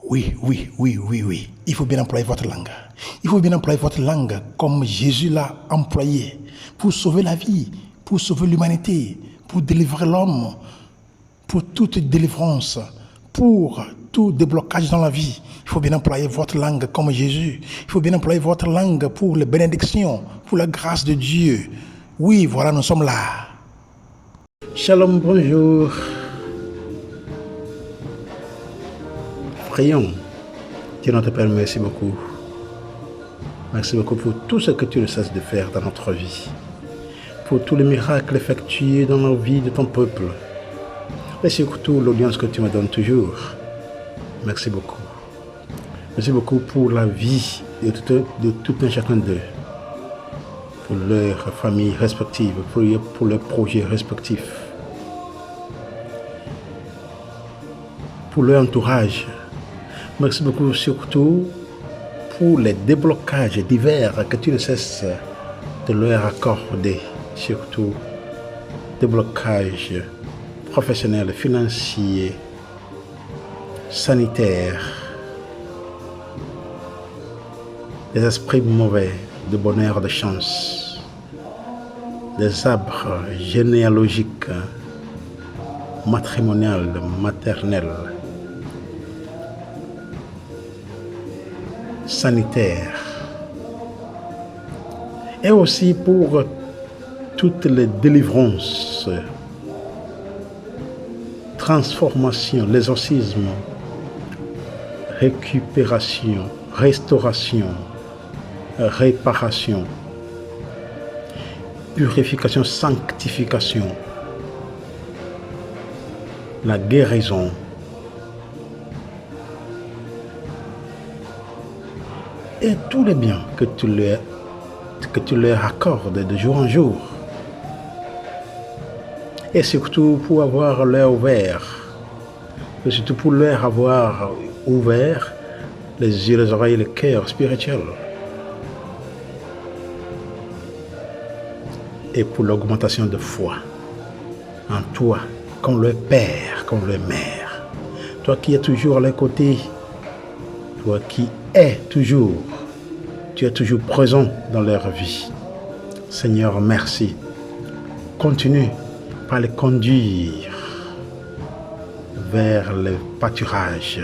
Oui. Il faut bien employer votre langue. Il faut bien employer votre langue comme Jésus l'a employé pour sauver la vie, pour sauver l'humanité, pour délivrer l'homme, pour toute délivrance, pour tout déblocage dans la vie. Il faut bien employer votre langue comme Jésus. Il faut bien employer votre langue pour les bénédictions, pour la grâce de Dieu. Oui, voilà, nous sommes là. Shalom, bonjour. Prions. Dieu notre Père, merci beaucoup. Merci beaucoup pour tout ce que tu ne cesses de faire dans notre vie. Pour tous les miracles effectués dans la vie de ton peuple. Et surtout l'audience que tu me donnes toujours. Merci beaucoup. Merci beaucoup pour la vie de tout un chacun d'eux. Pour leurs familles respectives, pour leurs projets respectifs. Pour leur entourage. Merci beaucoup surtout pour les déblocages divers que tu ne cesses de leur accorder. Surtout déblocages professionnels, financiers, sanitaires, des esprits mauvais, de bonheur, de chance, des arbres généalogiques, matrimoniales, maternels, sanitaires, et aussi pour toutes les délivrances, transformations, l'exorcisme, récupération, restauration, réparation, purification, sanctification, la guérison, et tous les biens que tu leur accordes de jour en jour. Et surtout pour avoir leur ouvert, et surtout pour leur avoir ouvert les yeux, les oreilles, le cœur spirituel. Et pour l'augmentation de foi en toi, comme le Père, comme le Mère. Toi qui es toujours à leur côté, toi qui es toujours, tu es toujours présent dans leur vie. Seigneur, merci. Continue par les conduire vers le pâturage,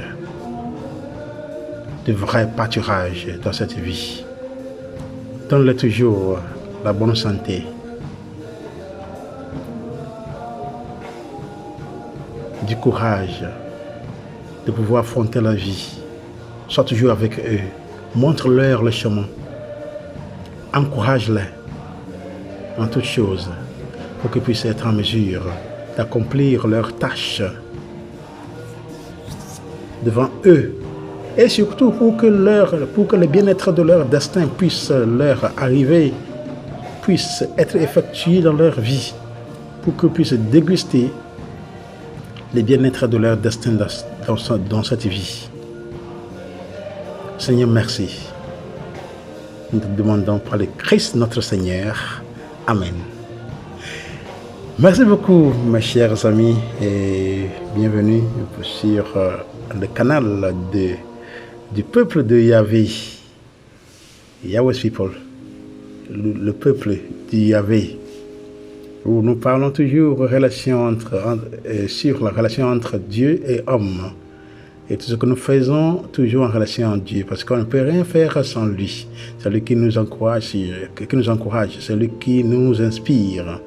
de vrais pâturages dans cette vie. Donne-leur toujours la bonne santé, du courage de pouvoir affronter la vie. Sois toujours avec eux. Montre-leur le chemin. Encourage-les en toutes choses pour qu'ils puissent être en mesure d'accomplir leurs tâches devant eux. Et surtout pour que le bien-être de leur destin puisse leur arriver, puisse être effectué dans leur vie, pour qu'ils puissent déguster le bien-être de leur destin dans cette vie. Seigneur, merci. Nous te demandons par le Christ notre Seigneur. Amen. Merci beaucoup, mes chers amis, et bienvenue sur le canal du peuple de Yahvé, Yahweh's People, le peuple de Yahvé, où nous parlons toujours sur la relation entre Dieu et homme. Et tout ce que nous faisons toujours en relation à Dieu, parce qu'on ne peut rien faire sans lui. C'est lui qui nous encourage, c'est lui qui nous inspire,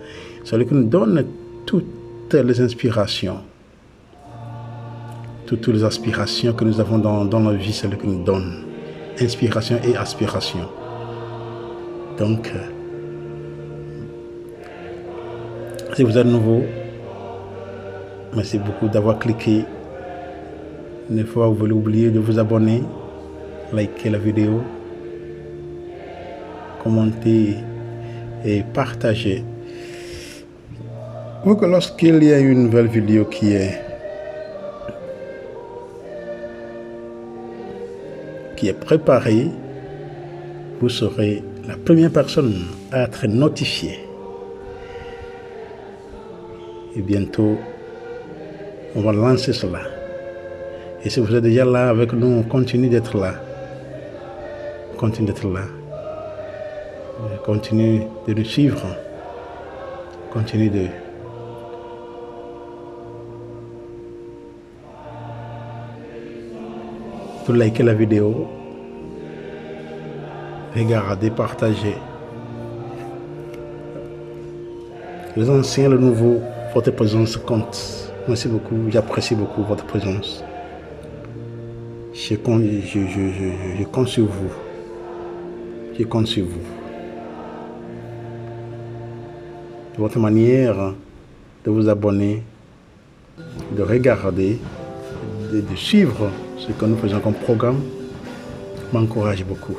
c'est lui qui nous donne toutes les inspirations. Toutes les aspirations que nous avons dans la vie, c'est lui qui nous donne. Inspiration et aspiration. Donc, si vous êtes nouveau, merci beaucoup d'avoir cliqué. Ne faut pas oublier de vous abonner, liker la vidéo, commenter et partager. Pour que lorsqu'il y a une nouvelle vidéo qui est préparée, vous serez la première personne à être notifiée. Et bientôt, on va lancer cela. Et si vous êtes déjà là avec nous, continuez d'être là. Continuez d'être là. Continuez de nous suivre. Continuez de liker la vidéo. Regardez, partagez. Les anciens, le nouveau, votre présence compte. Merci beaucoup, j'apprécie beaucoup votre présence. Je compte sur vous. Je compte sur vous. Votre manière de vous abonner, de regarder, de suivre ce que nous faisons comme programme m'encourage beaucoup.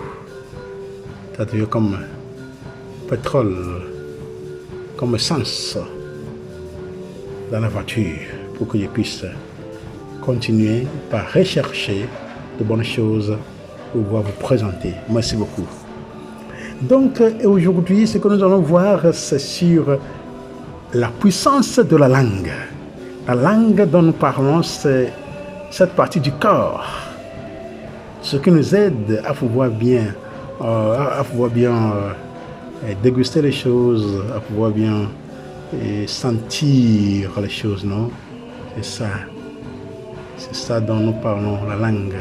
Ça devient comme pétrole, comme essence dans la voiture pour que je puisse continuer par rechercher de bonnes choses pour pouvoir vous présenter. Merci beaucoup. Donc aujourd'hui, ce que nous allons voir, c'est sur la puissance de la langue. La langue dont nous parlons, c'est cette partie du corps, ce qui nous aide à pouvoir bien, déguster les choses, à pouvoir bien sentir les choses, non? C'est ça dont nous parlons, la langue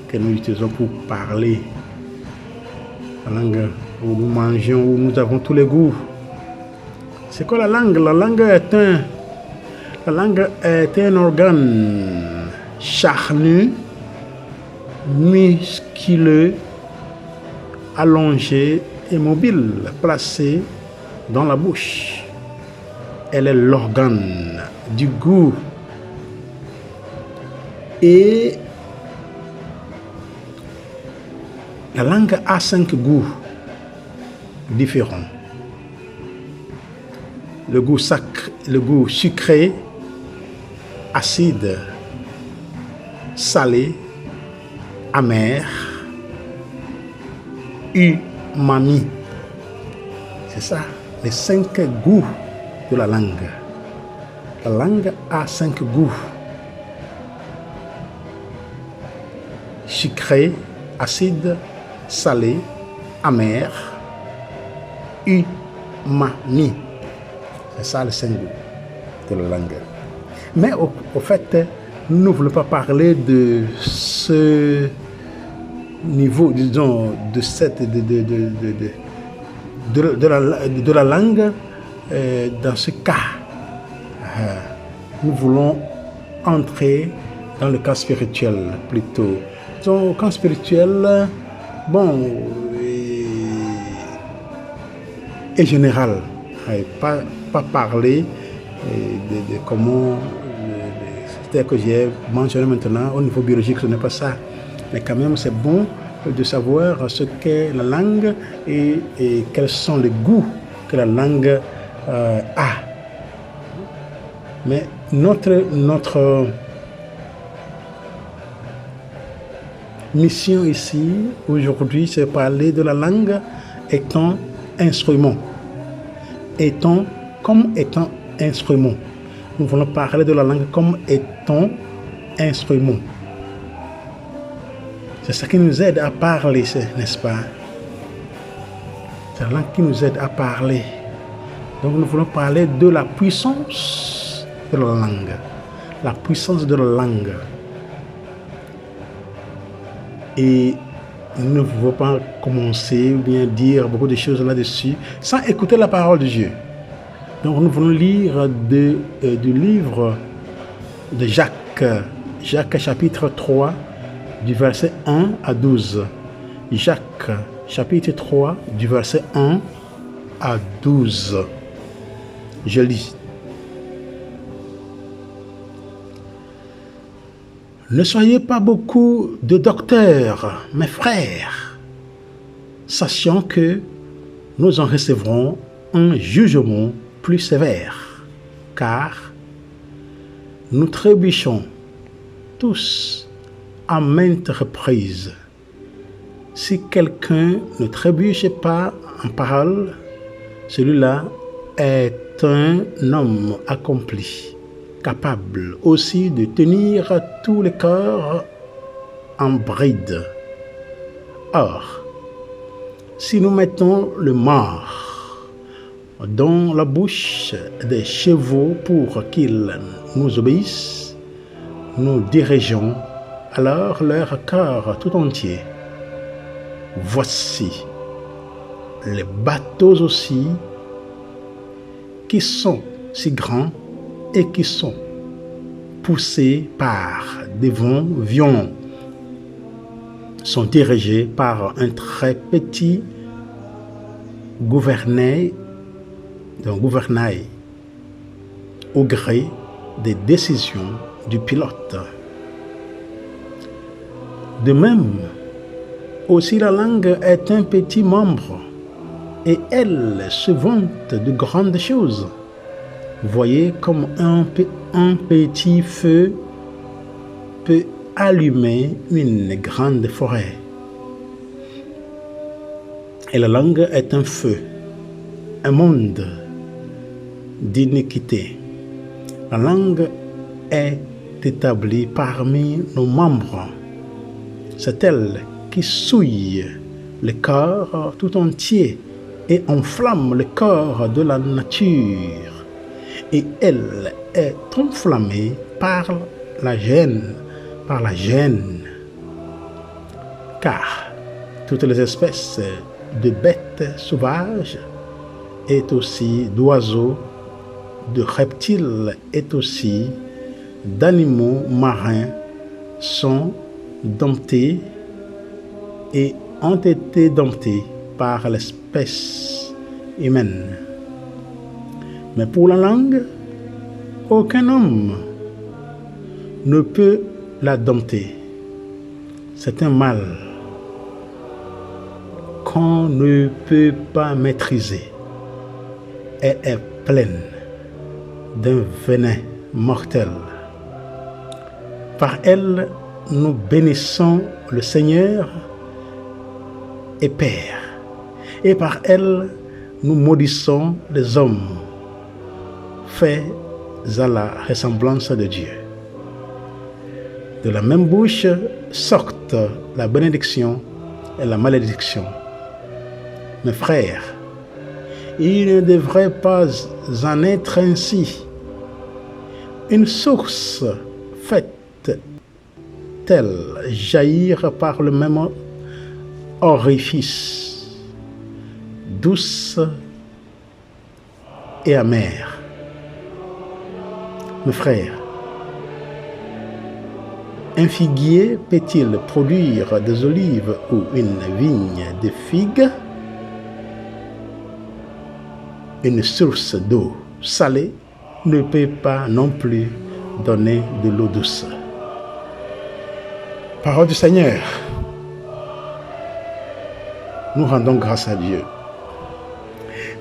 que nous utilisons pour parler, la langue où nous mangeons, où nous avons tous les goûts. C'est quoi la langue? La langue est un organe charnu, musculeux, allongé et mobile, placé dans la bouche. Elle est l'organe du goût. Et la langue a 5 goûts différents. Le goût sucré, acide, salé, amer, umami. C'est ça, les 5 goûts de la langue. La langue a 5 goûts. Sucré, acide, salé, amer, umami. C'est ça le 5 goûts de la langue. Mais au fait, nous ne voulons pas parler de ce niveau, disons, de la langue dans ce cas. Nous voulons entrer dans le cas spirituel plutôt. Dans le cas spirituel, et général. Pas parler de comment, c'est-à-dire que j'ai mentionné maintenant, au niveau biologique, ce n'est pas ça. Mais quand même, c'est bon de savoir ce qu'est la langue et quels sont les goûts que la langue a. Mais notre mission ici, aujourd'hui, c'est parler de la langue étant instrument. Étant instrument. Nous voulons parler de la langue comme étant instrument. C'est ça qui nous aide à parler, n'est-ce pas? C'est la langue qui nous aide à parler. Donc nous voulons parler de la puissance de la langue. La puissance de la langue. Et nous ne pouvons pas commencer ou bien dire beaucoup de choses là-dessus sans écouter la parole de Dieu. Donc nous voulons lire du livre de Jacques chapitre 3, du verset 1 à 12. Jacques chapitre 3, du verset 1 à 12. Je lis. Ne soyez pas beaucoup de docteurs, mes frères, sachant que nous en recevrons un jugement plus sévère, car nous trébuchons tous à maintes reprises. Si quelqu'un ne trébuche pas en parole, celui-là est un homme accompli, capable aussi de tenir tous les corps en bride. Or, si nous mettons le mort dans la bouche des chevaux pour qu'ils nous obéissent, nous dirigeons alors leur corps tout entier. Voici les bateaux aussi qui sont si grands et qui sont poussés par des vents violents, sont dirigés par un très petit gouvernail au gré des décisions du pilote. De même, aussi la langue est un petit membre et elle se vante de grandes choses. Voyez comme un petit feu peut allumer une grande forêt. Et la langue est un feu, un monde d'iniquité. La langue est établie parmi nos membres. C'est elle qui souille le corps tout entier et enflamme le corps de la nature. Et elle est enflammée par la gêne. Car toutes les espèces de bêtes sauvages et aussi d'oiseaux, de reptiles et aussi d'animaux marins sont domptés et ont été domptés par l'espèce humaine. Mais pour la langue, aucun homme ne peut la dompter. C'est un mal qu'on ne peut pas maîtriser. Elle est pleine d'un venin mortel. Par elle, nous bénissons le Seigneur et Père. Et par elle, nous maudissons les hommes faits à la ressemblance de Dieu. De la même bouche sortent la bénédiction et la malédiction. Mes frères, il ne devrait pas en être ainsi. Une source fait-elle jaillir par le même orifice, douce et amère? Mes frères, un figuier peut-il produire des olives ou une vigne de figues? Une source d'eau salée ne peut pas non plus donner de l'eau douce. Parole du Seigneur. Nous rendons grâce à Dieu.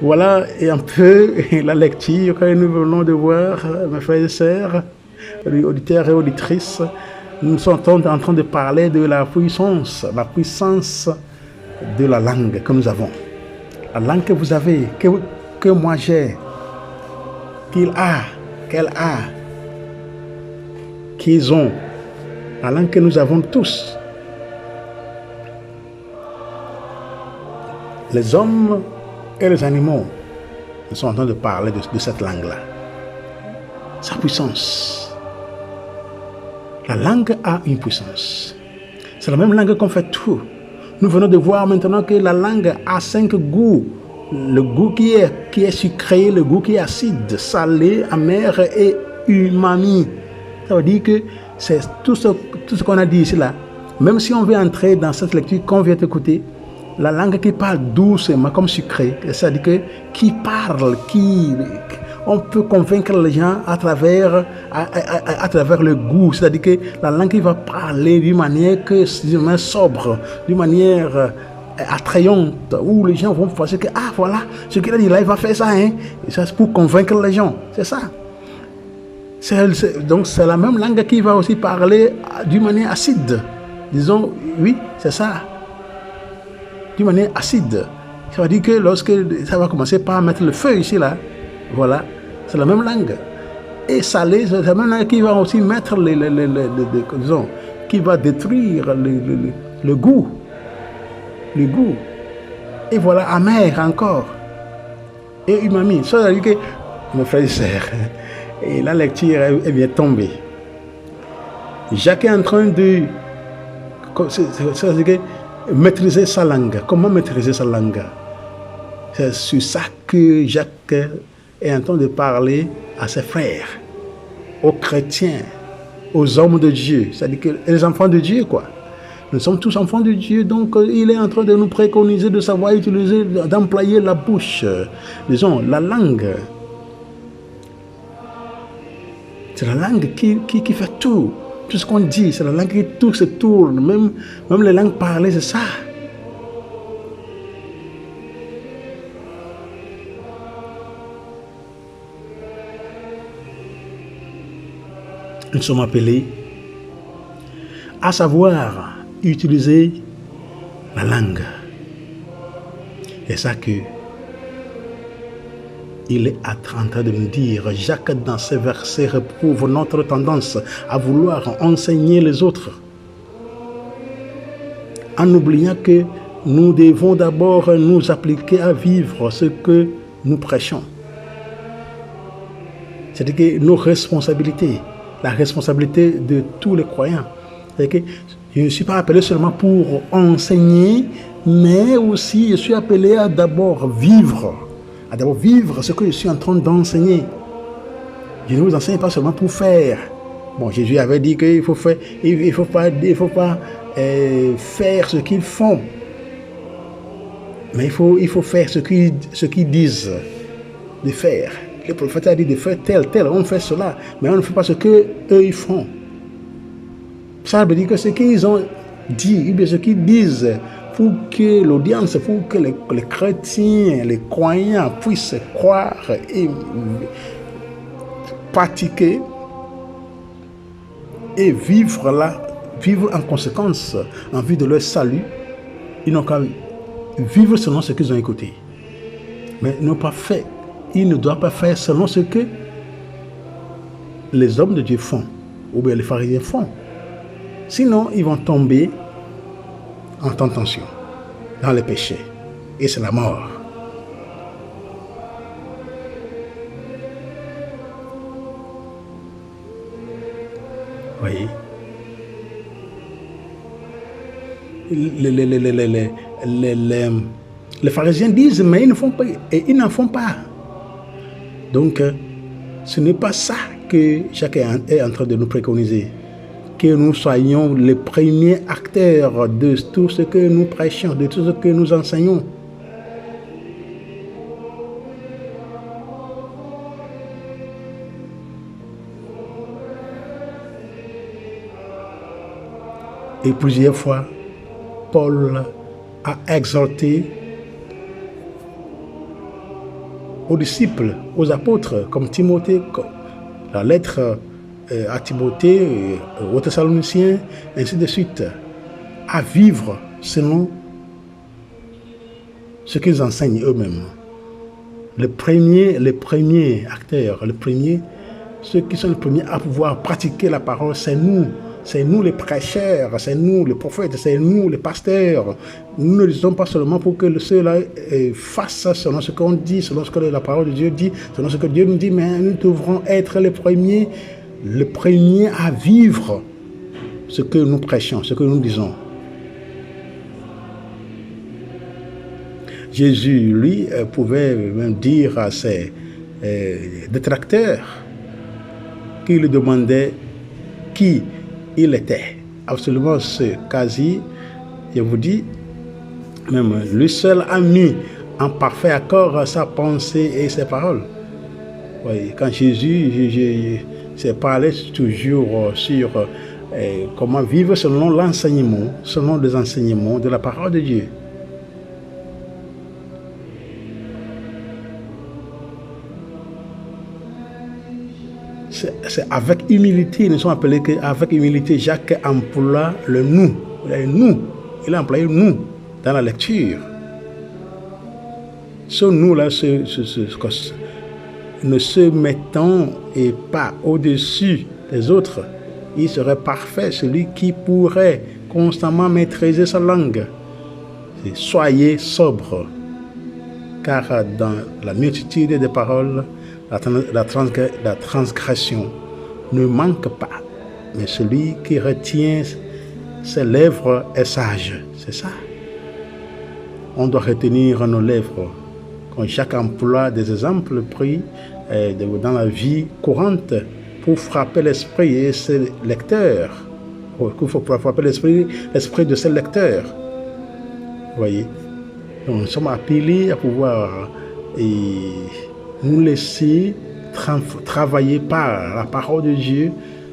Voilà un peu la lecture que nous venons de voir, mes frères et sœurs, auditeurs et auditrices. Nous sommes en train de parler de la puissance de la langue que nous avons. La langue que vous avez, que moi j'ai, qu'elle a, qu'ils ont. La langue que nous avons tous. Les hommes et les animaux, nous sommes en train de parler de cette langue-là. Sa puissance. La langue a une puissance. C'est la même langue qu'on fait tout. Nous venons de voir maintenant que la langue a 5 goûts. Le goût qui est sucré, le goût qui est acide, salé, amer et umami. Ça veut dire que c'est tout ce qu'on a dit ici là. Même si on veut entrer dans cette lecture qu'on vient d'écouter, la langue qui parle doucement comme sucré, c'est-à-dire que qui parle, on peut convaincre les gens à travers le goût, c'est-à-dire que la langue qui va parler d'une manière sobre, d'une manière attrayante, où les gens vont penser que voilà, ce qu'il a dit là, il va faire ça, hein. Et ça c'est pour convaincre les gens, c'est ça. Donc c'est la même langue qui va aussi parler d'une manière acide. Disons, oui, c'est ça. D'une manière acide. Ça veut dire que lorsque ça va commencer par mettre le feu ici, là, voilà, c'est la même langue. et salé, c'est maintenant qui va aussi mettre disons, qui va détruire le goût. Le goût. Et voilà, amer encore. Et umami. Ça veut dire que, mes frères et sœurs, et la lecture est bien tombée. Jacques est en train de ça veut dire que maîtriser sa langue. Comment maîtriser sa langue? C'est sur ça que Jacques est en train de parler à ses frères, aux chrétiens, aux hommes de Dieu, c'est-à-dire que les enfants de Dieu, quoi. Nous sommes tous enfants de Dieu, donc il est en train de nous préconiser de savoir utiliser, d'employer la bouche, disons, la langue. C'est la langue qui fait tout. Tout ce qu'on dit, c'est la langue qui tout se tourne. Même les langues parlées, c'est ça. Nous sommes appelés à savoir utiliser la langue. C'est ça que il est en train de nous dire. Jacques, dans ces versets, reprouve notre tendance à vouloir enseigner les autres, en oubliant que nous devons d'abord nous appliquer à vivre ce que nous prêchons. C'est-à-dire que nos responsabilités, la responsabilité de tous les croyants. C'est-à-dire que je ne suis pas appelé seulement pour enseigner, mais aussi je suis appelé à d'abord vivre. À d'abord vivre ce que je suis en train d'enseigner. Je ne vous enseigne pas seulement pour faire. Bon, Jésus avait dit qu'il faut faire, il faut pas faire ce qu'ils font, mais il faut faire ce qu'ils disent de faire. Le prophète a dit de faire tel, on fait cela, mais on ne fait pas ce que eux ils font. Ça veut dire que ce qu'ils ont dit, ou bien ce qu'ils disent, pour que l'audience, pour que les chrétiens, les croyants puissent croire et pratiquer et vivre en conséquence en vue de leur salut, ils n'ont qu'à vivre selon ce qu'ils ont écouté. Mais ils n'ont pas fait. Ils ne doivent pas faire selon ce que les hommes de Dieu font, ou bien les pharisiens font. Sinon, ils vont tomber en tentation, dans le péché. Et c'est la mort. Voyez, les pharisiens disent, mais ils ne font pas, et ils n'en font pas. Donc, ce n'est pas ça que chacun est en train de nous préconiser. Que nous soyons les premiers acteurs de tout ce que nous prêchons, de tout ce que nous enseignons. Et plusieurs fois, Paul a exhorté aux disciples, aux apôtres, comme Timothée, la lettre à Timothée, aux Thessaloniciens, ainsi de suite, à vivre selon ce qu'ils enseignent eux-mêmes. Les premiers acteurs, ceux qui sont les premiers à pouvoir pratiquer la parole, c'est nous les prêcheurs, c'est nous les prophètes, c'est nous les pasteurs. Nous ne le disons pas seulement pour que ceux-là fassent selon ce qu'on dit, selon ce que la parole de Dieu dit, selon ce que Dieu nous dit, mais nous devrons être les premiers à vivre ce que nous prêchons, ce que nous disons. Jésus, lui, pouvait même dire à ses détracteurs qui lui demandaient qui il était. Absolument, ce quasi, je vous dis, même lui seul a mis en parfait accord sa pensée et ses paroles. Oui, quand Jésus s'est parlé toujours sur comment vivre selon l'enseignement, selon les enseignements de la parole de Dieu. C'est avec humilité, nous sommes appelés qu'avec humilité, Jacques emploie le nous. Il a employé nous dans la lecture. Ce nous-là, ne se mettant et pas au-dessus des autres, il serait parfait, celui qui pourrait constamment maîtriser sa langue. Soyez sobre, car dans la multitude des paroles, la transgression ne manque pas. Mais celui qui retient ses lèvres est sage. C'est ça. On doit retenir nos lèvres. Quand Jacques emploie des exemples pris dans la vie courante pour frapper l'esprit et ses lecteurs. Il faut frapper l'esprit de ses lecteurs. Vous voyez? Donc, nous sommes appelés à pouvoir nous laisser travailler par la parole de Dieu.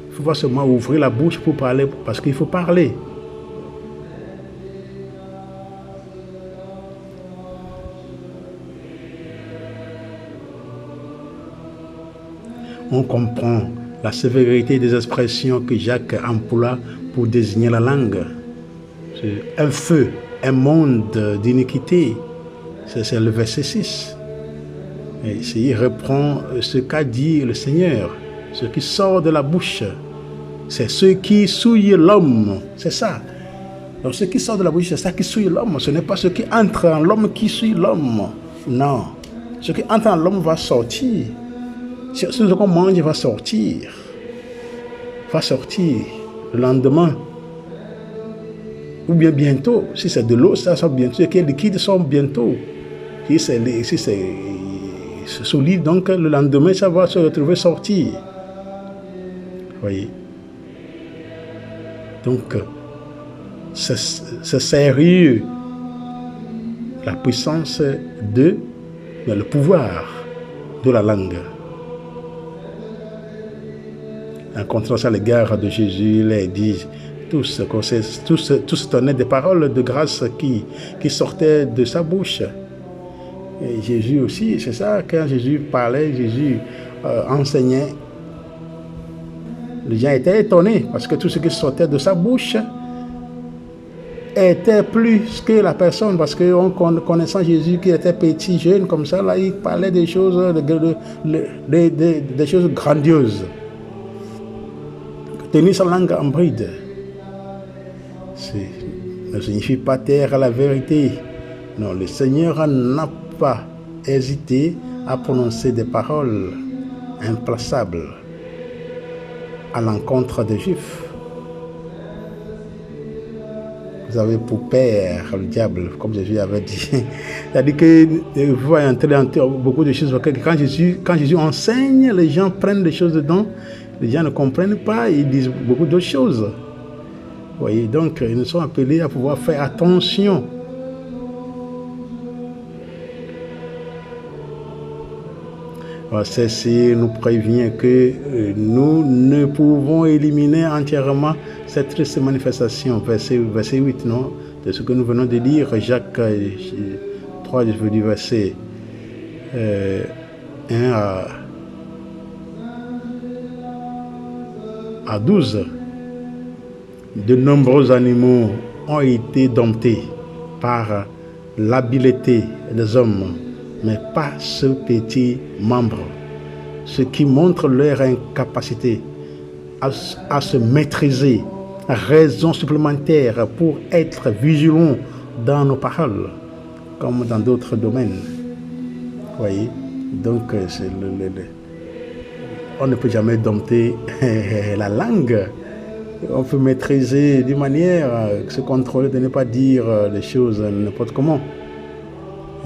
Il faut pas seulement ouvrir la bouche pour parler, parce qu'il faut parler. On comprend la sévérité des expressions que Jacques emploie pour désigner la langue. C'est un feu, un monde d'iniquité. C'est le verset 6. Et il reprend ce qu'a dit le Seigneur. Ce qui sort de la bouche, c'est ce qui souille l'homme. C'est ça. Donc ce qui sort de la bouche, c'est ça qui souille l'homme. Ce n'est pas ce qui entre en l'homme qui souille l'homme. Non. Ce qui entre en l'homme va sortir. Ce qu'on mange va sortir. Va sortir le lendemain. Ou bien bientôt. Si c'est de l'eau, ça sort bientôt. Ce qui est liquide sort bientôt. Si c'est solide, donc le lendemain, ça va se retrouver sortir. Vous voyez? Donc, c'est sérieux. La puissance le pouvoir de la langue. En contraste à l'égard de Jésus, il a dit tout ce tenait des paroles de grâce qui sortaient de sa bouche. Et Jésus aussi, c'est ça, quand Jésus parlait, Jésus enseignait, les gens étaient étonnés parce que tout ce qui sortait de sa bouche était plus que la personne, parce qu'on connaissant Jésus qui était petit, jeune, comme ça, là, il parlait des choses, des choses grandioses. Tenir sa langue en bride, ne signifie pas taire la vérité. Non, le Seigneur n'a pas hésité à prononcer des paroles implaçables à l'encontre des Juifs. Vous avez pour père le diable, comme Jésus avait dit. C'est-à-dire que vous voyez entrer dans beaucoup de choses. Quand Jésus enseigne, les gens prennent des choses dedans. Les gens ne comprennent pas, ils disent beaucoup d'autres choses. Vous voyez, donc nous sommes appelés à pouvoir faire attention. Ceci nous prévient que nous ne pouvons éliminer entièrement cette triste manifestation. Verset 8, non, de ce que nous venons de lire, Jacques 3, je veux dire verset 1 à 12. De nombreux animaux ont été domptés par l'habileté des hommes, mais pas ce petit membre, ce qui montre leur incapacité à se maîtriser. Raison supplémentaire pour être vigilant dans nos paroles, comme dans d'autres domaines. Vous voyez, donc on ne peut jamais dompter la langue. On peut maîtriser d'une manière, se contrôler de ne pas dire les choses n'importe comment.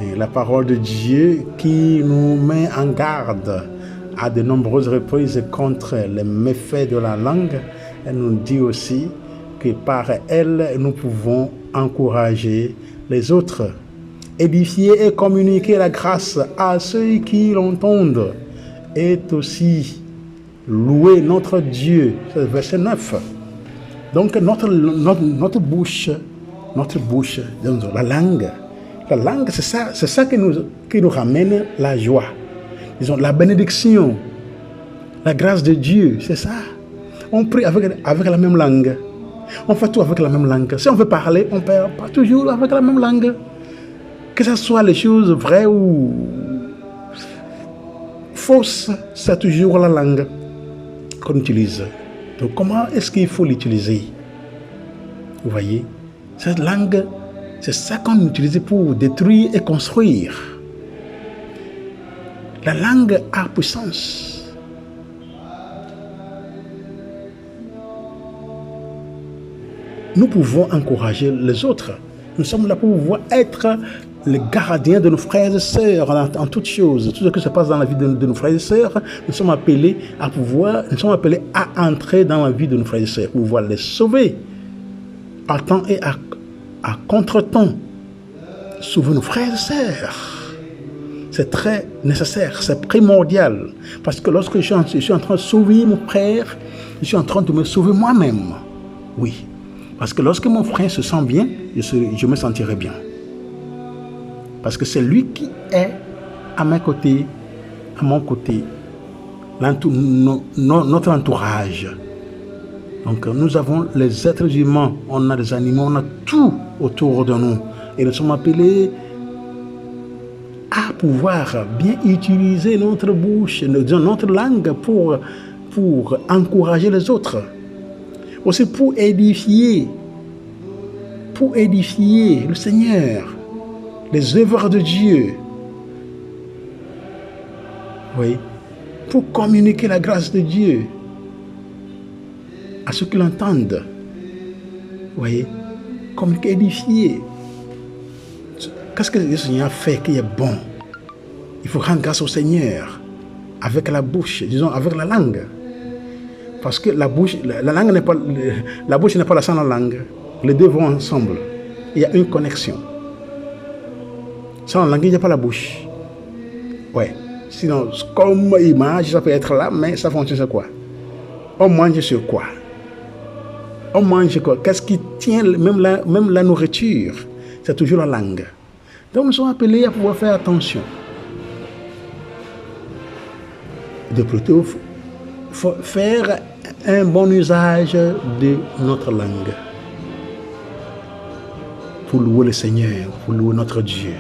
Et la parole de Dieu qui nous met en garde à de nombreuses reprises contre les méfaits de la langue, elle nous dit aussi que par elle, nous pouvons encourager les autres, édifier et communiquer la grâce à ceux qui l'entendent, et aussi louer notre Dieu. C'est verset 9. Donc notre bouche, la langue, c'est ça qui nous ramène la joie. Disons, la bénédiction, la grâce de Dieu, c'est ça. On prie avec la même langue. On fait tout avec la même langue. Si on veut parler, on parle pas toujours avec la même langue. Que ce soit les choses vraies ou fausse, c'est toujours la langue qu'on utilise. Donc comment est-ce qu'il faut l'utiliser? Vous voyez, cette langue, c'est ça qu'on utilise pour détruire et construire. La langue a puissance. Nous pouvons encourager les autres. Nous sommes là pour pouvoir être les gardiens de nos frères et sœurs en toutes choses. Tout ce qui se passe dans la vie de nos frères et sœurs, nous sommes appelés à entrer dans la vie de nos frères et sœurs, pour pouvoir les sauver à temps et à contre-temps. Sauver nos frères et sœurs. C'est très nécessaire, c'est primordial. Parce que lorsque je suis en train de sauver mon frère, je suis en train de me sauver moi-même. Oui. Parce que lorsque mon frère se sent bien, je me sentirai bien. Parce que c'est lui qui est à mes côtés, à mon côté, notre entourage. Donc nous avons les êtres humains, on a des animaux, on a tout autour de nous. Et nous sommes appelés à pouvoir bien utiliser notre bouche, notre langue pour encourager les autres. Aussi pour édifier le Seigneur, les œuvres de Dieu. Oui, pour communiquer la grâce de Dieu à ceux qui l'entendent. Oui, communiquer, édifier. Qu'est-ce que le Seigneur fait qui est bon? Il faut rendre grâce au Seigneur avec la bouche, disons avec la langue. Parce que la bouche n'est pas la seule langue. Les deux vont ensemble. Il y a une connexion. Sans la langue, il n'y a pas la bouche. Ouais. Sinon, comme image, ça peut être là, mais ça fonctionne sur quoi? On mange sur quoi? On mange quoi? Qu'est-ce qui tient même la nourriture? C'est toujours la langue. Donc, nous sommes appelés à pouvoir faire attention. De plutôt faire un bon usage de notre langue pour louer le Seigneur, pour louer notre Dieu.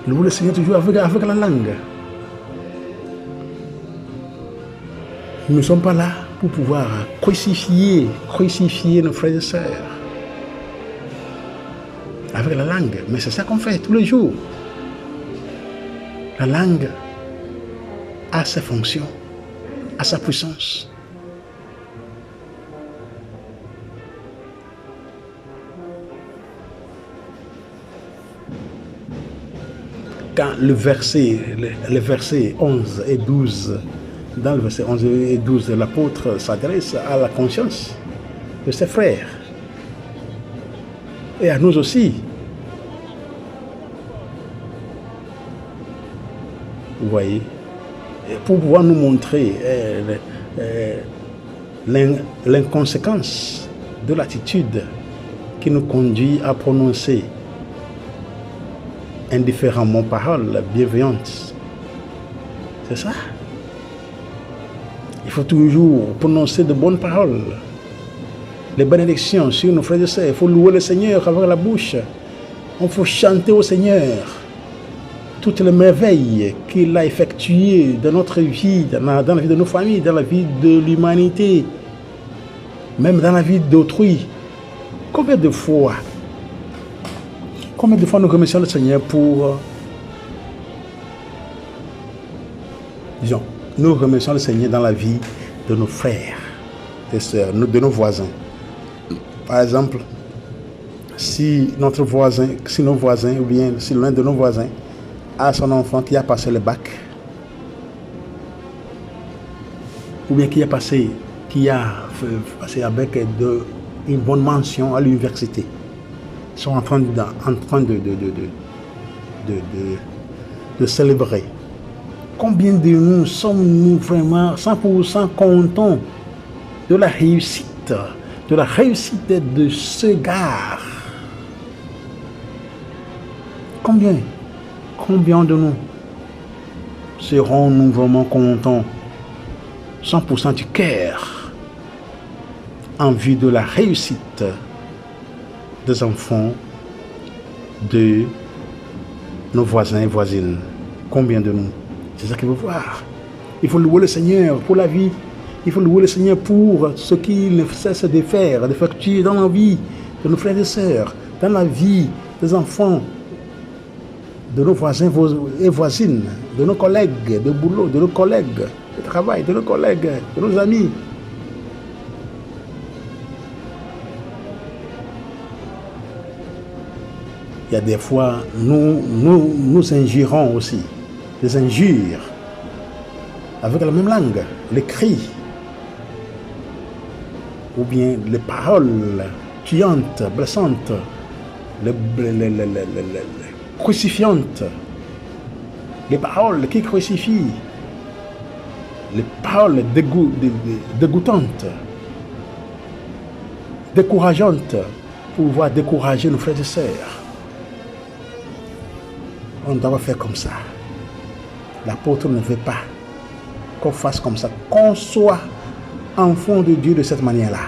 Louer le Seigneur toujours avec la langue. Nous ne sommes pas là pour pouvoir crucifier nos frères et sœurs avec la langue, mais c'est ça qu'on fait tous les jours. La langue a ses fonctions, a sa puissance. Quand le verset 11 et 12, dans le verset 11 et 12, l'apôtre s'adresse à la conscience de ses frères et à nous aussi. Vous voyez, pour pouvoir nous montrer l'inconséquence de l'attitude qui nous conduit à prononcer indifféremment paroles bienveillantes. C'est ça. Il faut toujours prononcer de bonnes paroles. Les bénédictions sur nos frères et sœurs. Il faut louer le Seigneur avec la bouche. Il faut chanter au Seigneur toutes les merveilles qu'il a effectuées dans notre vie, dans la vie de nos familles, dans la vie de l'humanité, même dans la vie d'autrui. Combien de fois nous remercions le Seigneur pour... nous remercions le Seigneur dans la vie de nos frères et sœurs, de nos voisins. Par exemple, si nos voisins, ou bien si l'un de nos voisins a son enfant qui a passé le bac, ou bien qui a passé avec une bonne mention à l'université, ils sont en train de célébrer. Combien de nous sommes-nous vraiment 100% contents de la réussite de ce gars? Combien de nous serons-nous vraiment contents 100% du cœur en vue de la réussite des enfants de nos voisins et voisines? Combien de nous C'est ça qu'il veut voir. Il faut louer le Seigneur pour la vie. Il faut louer le Seigneur pour ce qu'il ne cesse de faire, d'effectuer dans la vie de nos frères et sœurs, dans la vie des enfants, de nos voisins et voisines, de nos collègues de boulot, de nos collègues de travail, de nos collègues, de nos amis. Il y a des fois, nous injurons aussi, des injures, avec la même langue, les cris, ou bien les paroles tuantes, blessantes, les crucifiantes, les paroles qui crucifient, les paroles dégoûtantes, décourageantes, pour pouvoir décourager nos frères et sœurs. On doit faire comme ça. L'apôtre ne veut pas qu'on fasse comme ça, qu'on soit enfant de Dieu de cette manière-là.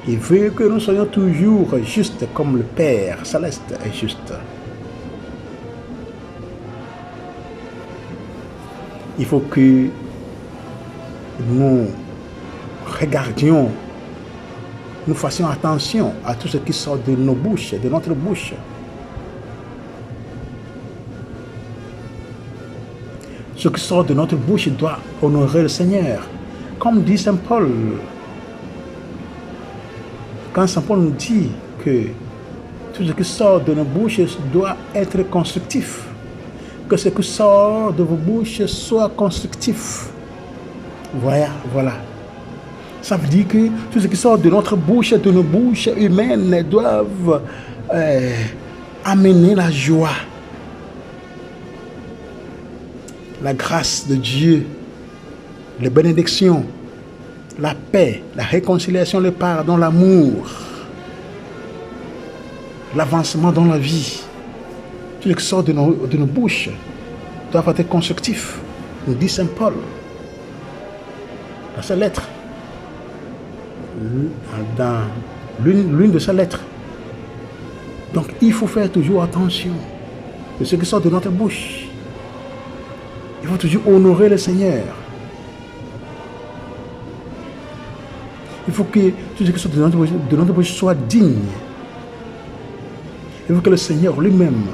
Il veut que nous soyons toujours justes comme le Père Céleste est juste. Il faut que nous regardions, nous fassions attention à tout ce qui sort de nos bouches, de notre bouche. Ce qui sort de notre bouche doit honorer le Seigneur. Comme dit Saint Paul, quand Saint Paul nous dit que tout ce qui sort de nos bouches doit être constructif, que ce qui sort de vos bouches soit constructif. Voilà. Ça veut dire que tout ce qui sort de notre bouche, de nos bouches humaines, doivent amener la joie, la grâce de Dieu, les bénédictions, la paix, la réconciliation, le pardon, l'amour, l'avancement dans la vie. Tout ce qui sort de nos bouches doit être constructif, nous dit Saint Paul dans sa lettre, dans l'une de ses lettres. Donc il faut faire toujours attention de ce qui sort de notre bouche. Il faut toujours honorer le Seigneur. Il faut que tout ce qui sort de notre bouche soit digne. Il faut que le Seigneur lui-même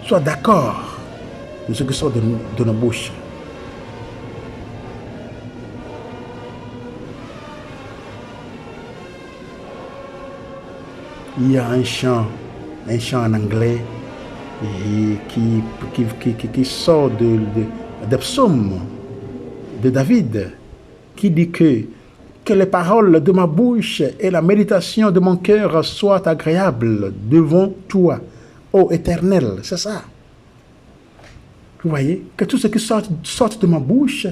soit d'accord de ce qui sort de nos bouches. Il y a un chant en anglais qui sort des psaumes de David, qui dit que les paroles de ma bouche et la méditation de mon cœur soient agréables devant toi, ô Éternel. C'est ça. Vous voyez, que tout ce qui sort de ma bouche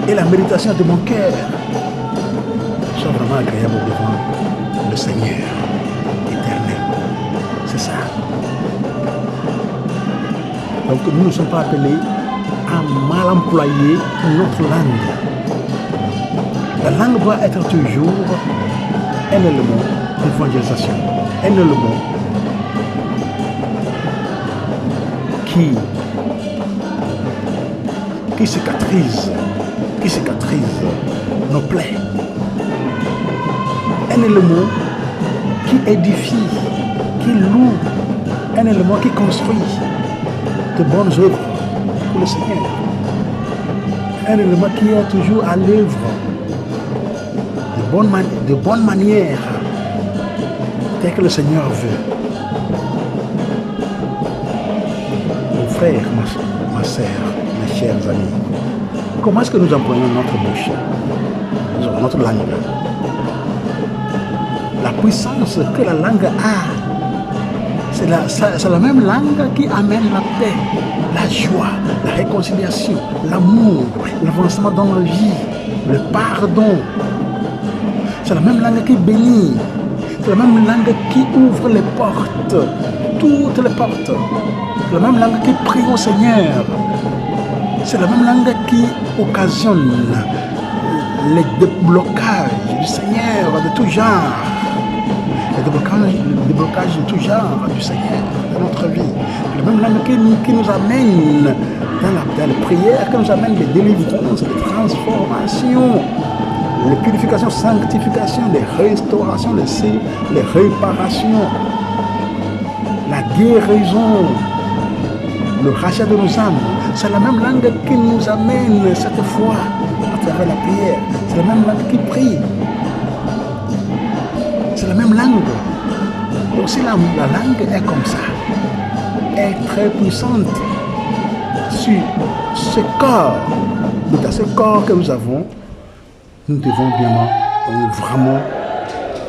et la méditation de mon cœur soit vraiment agréable devant le Seigneur éternel. C'est ça. Donc nous ne sommes pas appelés à mal employer notre langue. La langue doit être toujours un élément d'évangélisation, un élément qui cicatrise nos plaies. Un élément qui édifie, qui loue, un élément qui construit de bonnes œuvres pour le Seigneur. Un élément qui est toujours à l'œuvre de bonne manière, tel que le Seigneur veut. Mon frère, ma sœur, mes chers amis, comment est-ce que nous employons notre bouche, notre langue? La puissance que la langue a, c'est la même langue qui amène la paix, la joie, la réconciliation, l'amour, l'avancement dans la vie, le pardon. C'est la même langue qui bénit. C'est la même langue qui ouvre les portes, toutes les portes. C'est la même langue qui prie au Seigneur. C'est la même langue qui occasionne les déblocages du Seigneur de tout genre. le déblocage de tout genre du Seigneur dans notre vie. La même langue qui nous amène dans les prières, qui nous amène des délivrances, des transformations, les purifications, sanctifications, les restaurations, les réparations, la guérison, le rachat de nos âmes. C'est la même langue qui nous amène cette foi à travers la prière. C'est la même langue qui prie. C'est la même langue. Donc si la langue est comme ça, est très puissante sur ce corps, dans ce corps que nous avons, nous devons vraiment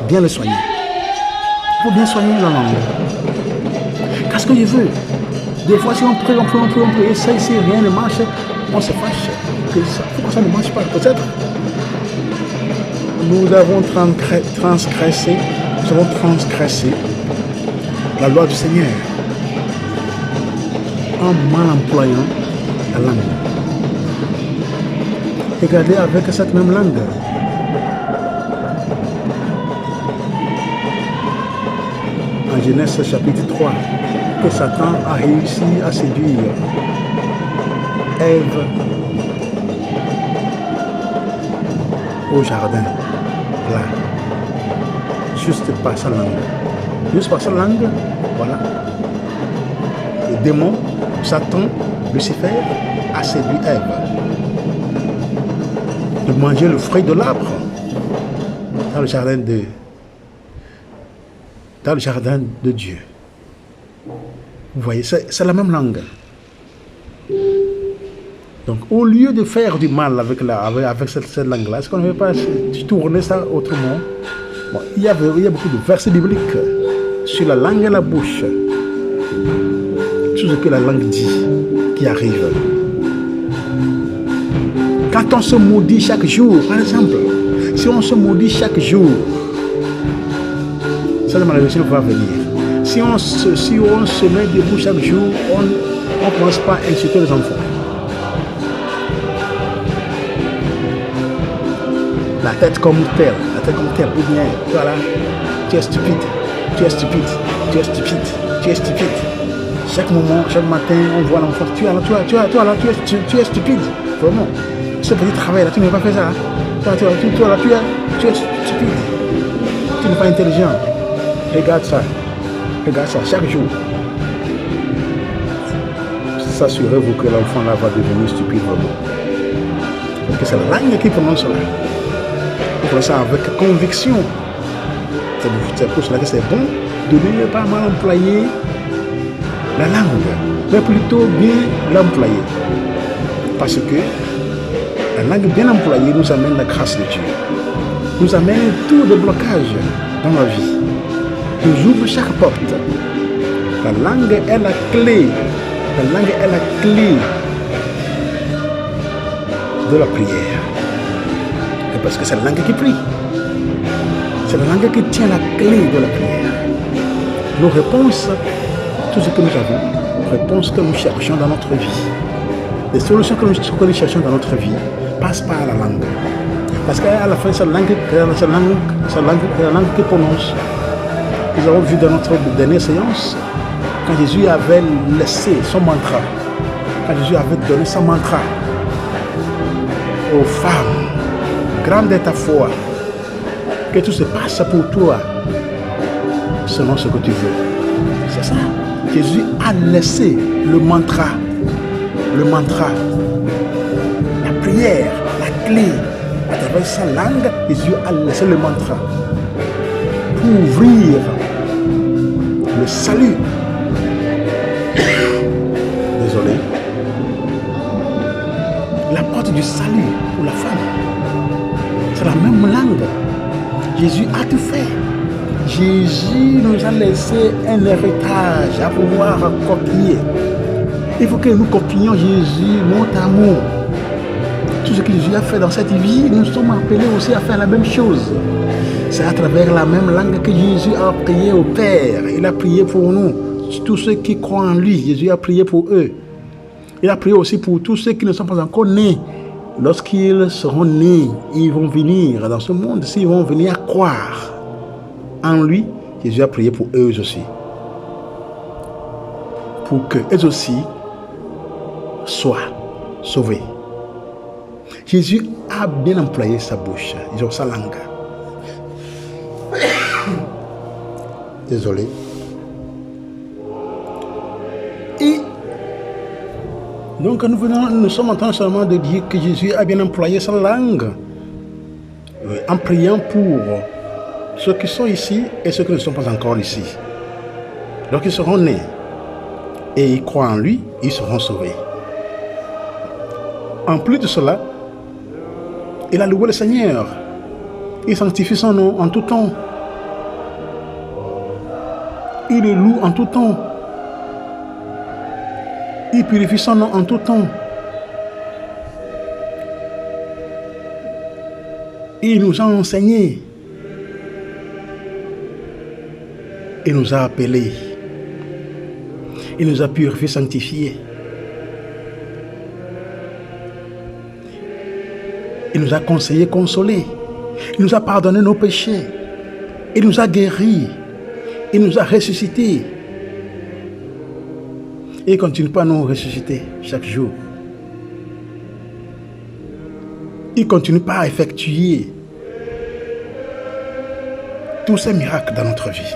bien le soigner. Il faut bien soigner la langue. Qu'est-ce que je veux? Des fois, si on prie, et ça ici, rien ne marche, on se fâche. Pourquoi ça ne marche pas? Peut-être nous avons transgressé la loi du Seigneur en mal employant la langue. Regardez avec cette même langue. En Genèse chapitre 3, que Satan a réussi à séduire Ève au jardin, là, juste par sa langue. Juste par sa langue, voilà. Le démon, Satan, Lucifer, a séduit Ève de manger le fruit de l'arbre dans le jardin de Dieu. Vous voyez, c'est la même langue. Donc, au lieu de faire du mal avec cette langue-là, est-ce qu'on ne veut pas tourner ça autrement? Bon, il y a beaucoup de versets bibliques sur la langue et la bouche. Tout ce que la langue dit qui arrive. Quand on se maudit chaque jour, par exemple, si on se maudit chaque jour, ça la malédiction va venir. Si on se met debout chaque jour, on ne commence pas à insulter les enfants. La tête comme telle, ou bien, voilà, tu es stupide. Chaque moment, chaque matin, on voit l'enfant, tu es stupide, vraiment. Ce petit travail là, tu n'as pas fait ça. Tu es stupide. Tu n'es pas intelligent. Regarde ça, chaque jour. S'assurez-vous que l'enfant là va devenir stupide vraiment. Parce que c'est la langue qui prononce cela. On fait ça avec conviction. C'est pour cela que c'est bon de ne pas mal employer la langue, mais plutôt bien l'employer. Parce que la langue bien employée nous amène la grâce de Dieu. Nous amène tout déblocage dans la vie. Nous ouvre chaque porte. La langue est la clé. La langue est la clé de la prière. Et parce que c'est la langue qui prie. C'est la langue qui tient la clé de la prière. Nos réponses, tout ce que nous avons, réponses que nous cherchons dans notre vie, les solutions que nous cherchons dans notre vie, passent par la langue. Parce qu'à la fin, c'est la langue qui prononce. Nous avons vu dans notre dernière séance, quand Jésus avait laissé son mantra, quand Jésus avait donné son mantra aux femmes, grande est ta foi, que tout se passe pour toi selon ce que tu veux. C'est ça. Jésus a laissé le mantra, la prière, la clé. À travers sa langue, Jésus a laissé le mantra pour ouvrir le salut. Désolé. La porte du salut pour la femme. C'est la même langue. Jésus a tout fait. Jésus nous a laissé un héritage à pouvoir copier. Il faut que nous copions Jésus, notre amour. Tout ce que Jésus a fait dans cette vie, nous sommes appelés aussi à faire la même chose. C'est à travers la même langue que Jésus a prié au Père. Il a prié pour nous, tous ceux qui croient en lui. Jésus a prié pour eux. Il a prié aussi pour tous ceux qui ne sont pas encore nés. Lorsqu'ils seront nés, ils vont venir dans ce monde. S'ils vont venir à croire en lui, Jésus a prié pour eux aussi. Pour qu'eux aussi soient sauvés. Jésus a bien employé sa bouche, disons sa langue. Désolé. Et donc nous sommes en train seulement de dire que Jésus a bien employé sa langue en priant pour ceux qui sont ici et ceux qui ne sont pas encore ici. Lorsqu'ils seront nés et ils croient en lui, ils seront sauvés. En plus de cela, il a loué le Seigneur. Il sanctifie son nom en tout temps. Il le loue en tout temps. Il purifie son nom en tout temps. Il nous a enseigné. Il nous a appelés. Il nous a purifiés, sanctifiés. Il nous a conseillés, consolés. Il nous a pardonné nos péchés. Il nous a guéris. Il nous a ressuscités. Et il continue pas à nous ressusciter chaque jour. Il continue pas à effectuer tous ces miracles dans notre vie.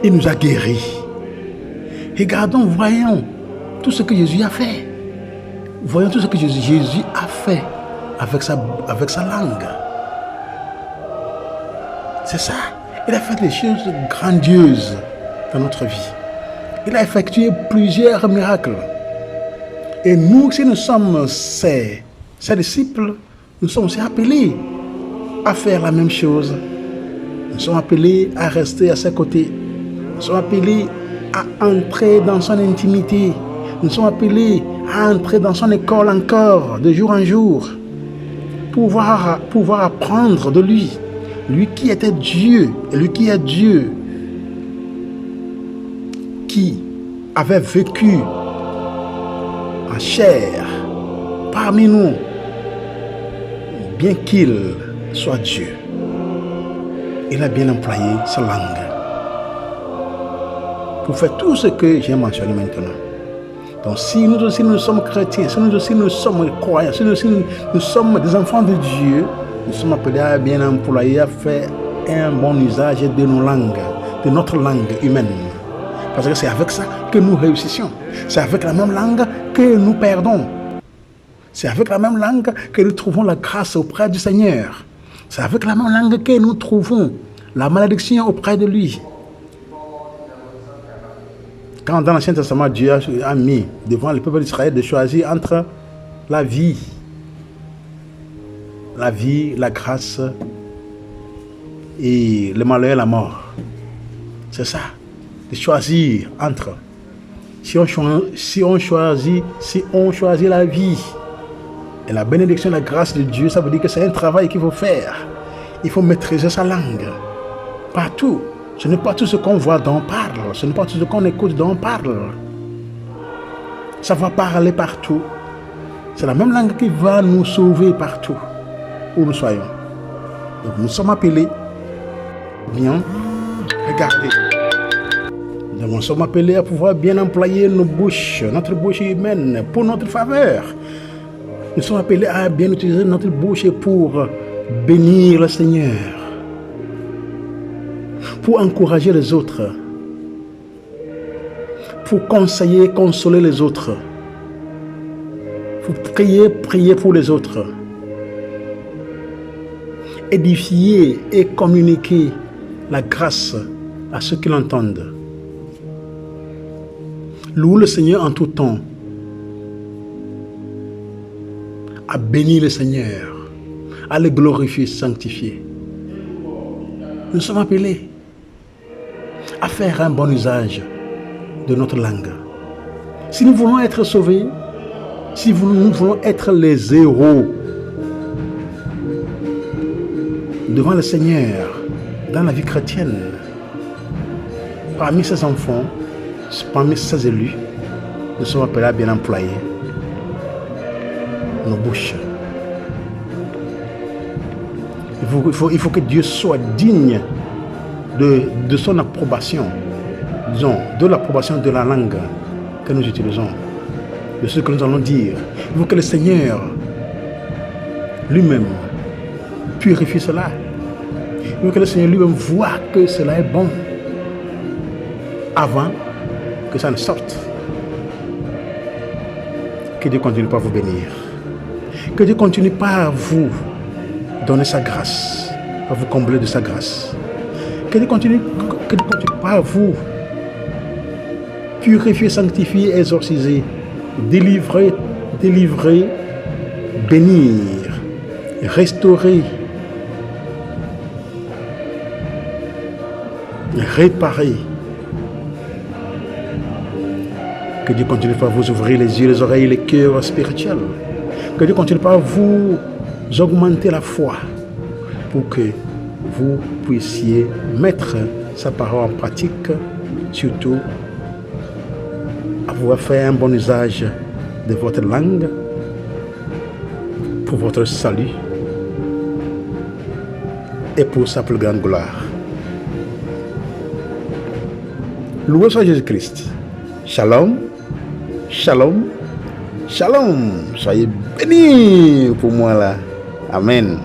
Il nous a guéris. Regardons, voyons tout ce que Jésus a fait. Voyons tout ce que Jésus a fait avec sa langue. C'est ça. Il a fait des choses grandioses dans notre vie. Il a effectué plusieurs miracles. Et nous, si nous sommes ses disciples, nous sommes aussi appelés à faire la même chose. Nous sommes appelés à rester à ses côtés. Nous sommes appelés à entrer dans son intimité. Nous sommes appelés à entrer dans son école encore, de jour en jour, pour pouvoir apprendre de lui. Lui qui était Dieu, et lui qui est Dieu, qui avait vécu en chair parmi nous, bien qu'il soit Dieu. Il a bien employé sa langue pour faire tout ce que j'ai mentionné maintenant. Donc si nous aussi nous sommes chrétiens, si nous aussi nous sommes croyants, si nous aussi nous sommes des enfants de Dieu, nous sommes appelés à bien employer, à faire un bon usage de nos langues, de notre langue humaine. Parce que c'est avec ça que nous réussissons. C'est avec la même langue que nous perdons. C'est avec la même langue que nous trouvons la grâce auprès du Seigneur. C'est avec la même langue que nous trouvons la malédiction auprès de lui. Quand dans l'Ancien Testament, Dieu a mis devant le peuple d'Israël de choisir entre la vie, la grâce et le malheur et la mort. C'est ça, de choisir entre. Si on choisit la vie et la bénédiction, la grâce de Dieu, ça veut dire que c'est un travail qu'il faut faire. Il faut maîtriser sa langue partout. Ce n'est pas tout ce qu'on voit dont on parle. Ce n'est pas tout ce qu'on écoute dont on parle. Ça va parler partout. C'est la même langue qui va nous sauver partout où nous soyons. Donc nous sommes appelés. Bien, regardez. Donc nous sommes appelés à pouvoir bien employer nos bouches, notre bouche humaine, pour notre faveur. Nous sommes appelés à bien utiliser notre bouche pour bénir le Seigneur, pour encourager les autres, pour conseiller, consoler les autres, pour prier pour les autres, édifier et communiquer la grâce à ceux qui l'entendent. Loue le Seigneur en tout temps, à bénir le Seigneur, à le glorifier, sanctifier. Nous sommes appelés à faire un bon usage de notre langue. Si nous voulons être sauvés, si nous voulons être les héros devant le Seigneur dans la vie chrétienne, parmi ses enfants, parmi ses élus, nous sommes appelés à bien employer nos bouches. Il faut que Dieu soit digne de son approbation, disons, de l'approbation de la langue que nous utilisons, de ce que nous allons dire. Il faut que le Seigneur lui-même purifie cela. Il faut que le Seigneur lui-même voit que cela est bon avant que ça ne sorte. Que Dieu continue par vous bénir. Que Dieu continue par vous donner sa grâce, à vous combler de sa grâce. Que Dieu continue par vous purifier, sanctifier, exorciser, délivrer, bénir, restaurer, réparer. Que Dieu continue par vous ouvrir les yeux, les oreilles, les cœurs spirituels. Que Dieu continue par vous augmenter la foi pour que vous puissiez mettre sa parole en pratique, surtout avoir fait un bon usage de votre langue pour votre salut et pour sa plus grande gloire. Loué soit Jésus-Christ. Shalom, shalom, shalom. Soyez bénis pour moi là. Amen.